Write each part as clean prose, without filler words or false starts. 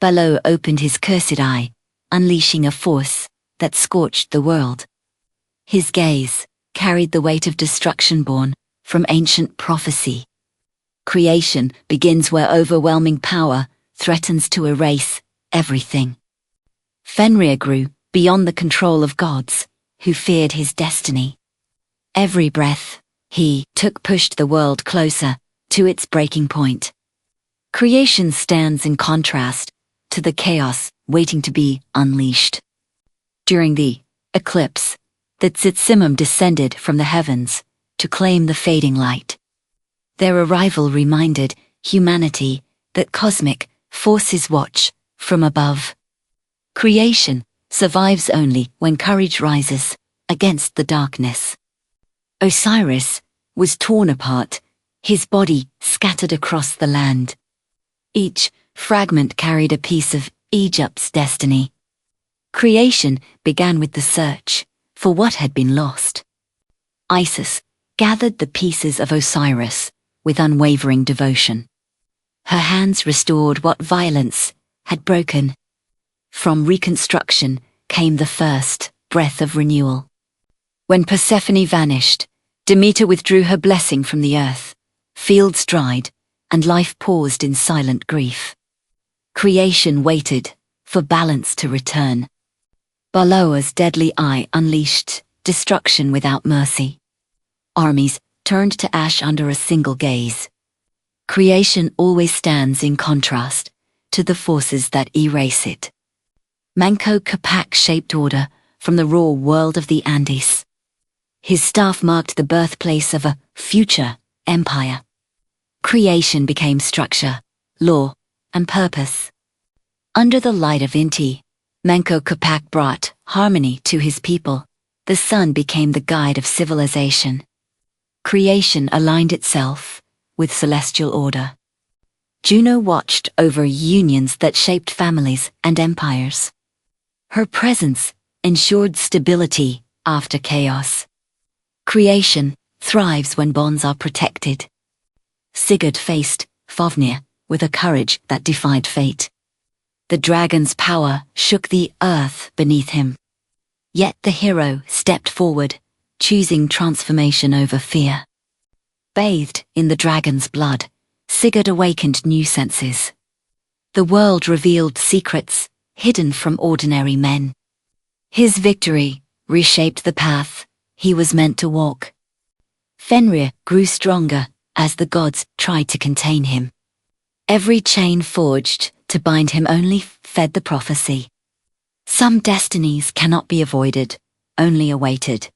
Below opened his cursed eye, unleashing a force that scorched the world. His gaze carried the weight of destruction born from ancient prophecy. Creation begins where overwhelming power threatens to erase everything. Fenrir grew beyond the control of gods, who feared his destiny. Every breath he took pushed the world closer to its breaking point. Creation stands in contrast to the chaos waiting to be unleashed. During the eclipse, the Tsimum descended from the heavens to claim the fading light. Their arrival reminded humanity that cosmic forces watch from above. Creation survives only when courage rises against the darkness. Osiris was torn apart, his body scattered across the land. Each fragment carried a piece of Egypt's destiny. Creation began with the search for what had been lost. Isis gathered the pieces of Osiris with unwavering devotion. Her hands restored what violence had broken. From reconstruction came the first breath of renewal. When Persephone vanished, Demeter withdrew her blessing from the earth. Fields dried, and life paused in silent grief. Creation waited for balance to return. Baloa's deadly eye unleashed destruction without mercy. Armies turned to ash under a single gaze. Creation always stands in contrast to the forces that erase it. Manco Capac shaped order from the raw world of the Andes. His staff marked the birthplace of a future empire. Creation became structure, law, and purpose. Under the light of Inti, Manco Capac brought harmony to his people. The sun became the guide of civilization. Creation aligned itself with celestial order. Juno watched over unions that shaped families and empires. Her presence ensured stability after chaos. Creation thrives when bonds are protected. Sigurd faced Fafnir with a courage that defied fate. The dragon's power shook the earth beneath him. Yet the hero stepped forward, choosing transformation over fear. Bathed in the dragon's blood, Sigurd awakened new senses. The world revealed secrets hidden from ordinary men. His victory reshaped the path he was meant to walk. Fenrir grew stronger as the gods tried to contain him. Every chain forged to bind him only fed the prophecy. Some destinies cannot be avoided, only awaited.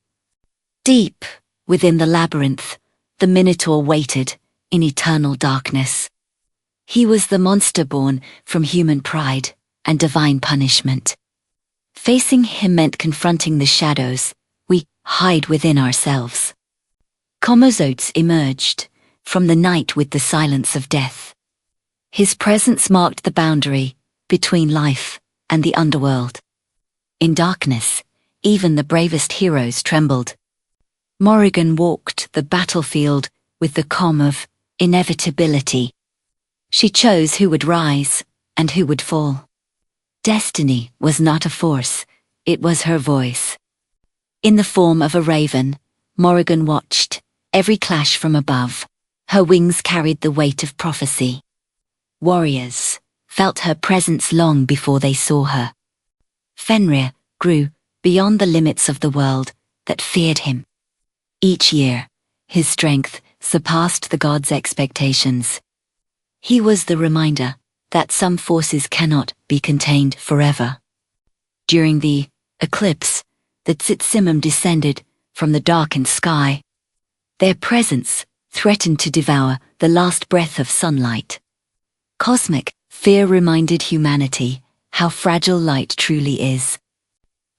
Deep within the labyrinth, the Minotaur waited in eternal darkness. He was the monster born from human pride and divine punishment. Facing him meant confronting the shadows we hide within ourselves. Komozotes emerged from the night with the silence of death. His presence marked the boundary between life and the underworld. In darkness, even the bravest heroes trembled. Morrigan walked the battlefield with the calm of inevitability. She chose who would rise and who would fall. Destiny was not a force, it was her voice. In the form of a raven, Morrigan watched every clash from above. Her wings carried the weight of prophecy. Warriors felt her presence long before they saw her. Fenrir grew beyond the limits of the world that feared him. Each year, his strength surpassed the gods' expectations. He was the reminder that some forces cannot be contained forever. During the eclipse, the Tsimum descended from the darkened sky. Their presence threatened to devour the last breath of sunlight. Cosmic fear reminded humanity how fragile light truly is.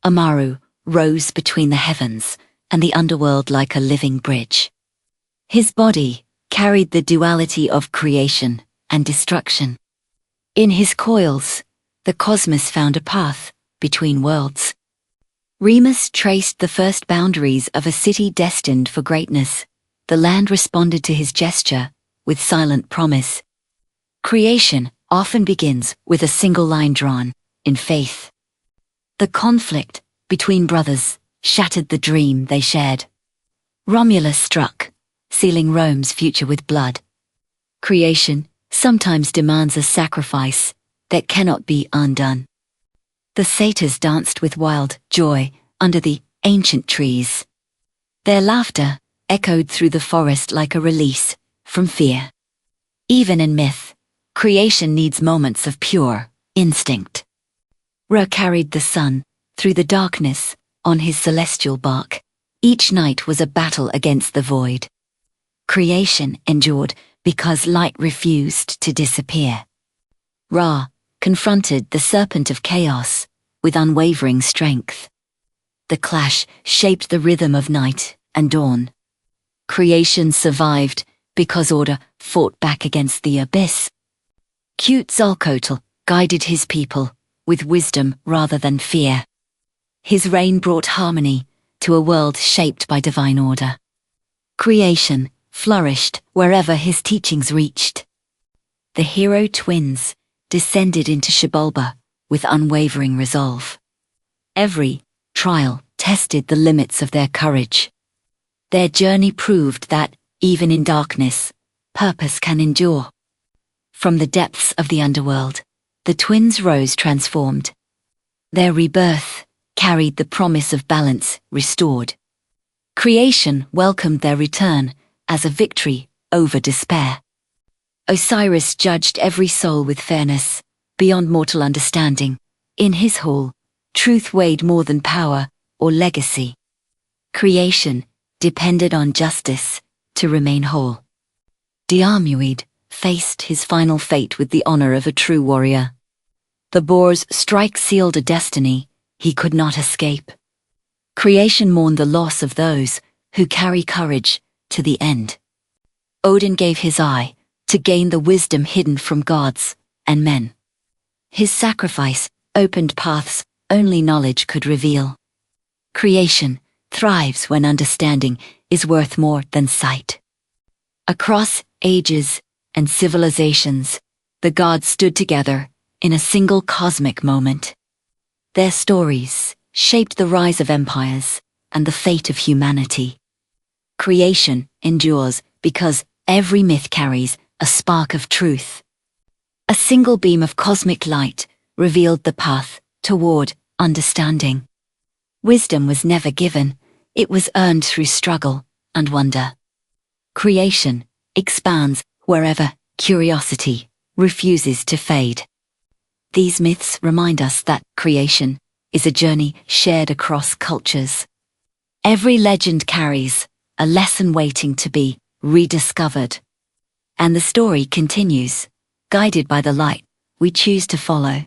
Amaru rose between the heavens and the underworld like a living bridge. His body carried the duality of creation and destruction. In his coils, the cosmos found a path between worlds. Remus traced the first boundaries of a city destined for greatness. The land responded to his gesture with silent promise. Creation often begins with a single line drawn in faith. The conflict between brothers shattered the dream they shared. Romulus struck, sealing Rome's future with blood. Creation sometimes demands a sacrifice that cannot be undone. The satyrs danced with wild joy under the ancient trees. Their laughter echoed through the forest like a release from fear. Even in myth, creation needs moments of pure instinct. Ra carried the sun through the darkness on his celestial bark. Each night was a battle against the void. Creation endured because light refused to disappear. Ra confronted the serpent of chaos with unwavering strength. The clash shaped the rhythm of night and dawn. Creation survived because order fought back against the abyss. Quetzalcóatl guided his people with wisdom rather than fear. His reign brought harmony to a world shaped by divine order. Creation flourished wherever his teachings reached. The hero twins descended into Xibalba with unwavering resolve. Every trial tested the limits of their courage. Their journey proved that, even in darkness, purpose can endure. From the depths of the underworld, the twins rose transformed. Their rebirth carried the promise of balance restored. Creation welcomed their return as a victory over despair. Osiris judged every soul with fairness, beyond mortal understanding. In his hall, truth weighed more than power or legacy. Creation depended on justice to remain whole. Diarmuid faced his final fate with the honor of a true warrior. The boar's strike sealed a destiny he could not escape. Creation mourned the loss of those who carry courage to the end. Odin gave his eye to gain the wisdom hidden from gods and men. His sacrifice opened paths only knowledge could reveal. Creation thrives when understanding is worth more than sight. Across ages and civilizations, the gods stood together in a single cosmic moment. Their stories shaped the rise of empires and the fate of humanity. Creation endures because every myth carries a spark of truth. A single beam of cosmic light revealed the path toward understanding. Wisdom was never given, it was earned through struggle and wonder. Creation expands wherever curiosity refuses to fade. These myths remind us that creation is a journey shared across cultures. Every legend carries a lesson waiting to be rediscovered. And the story continues, guided by the light we choose to follow.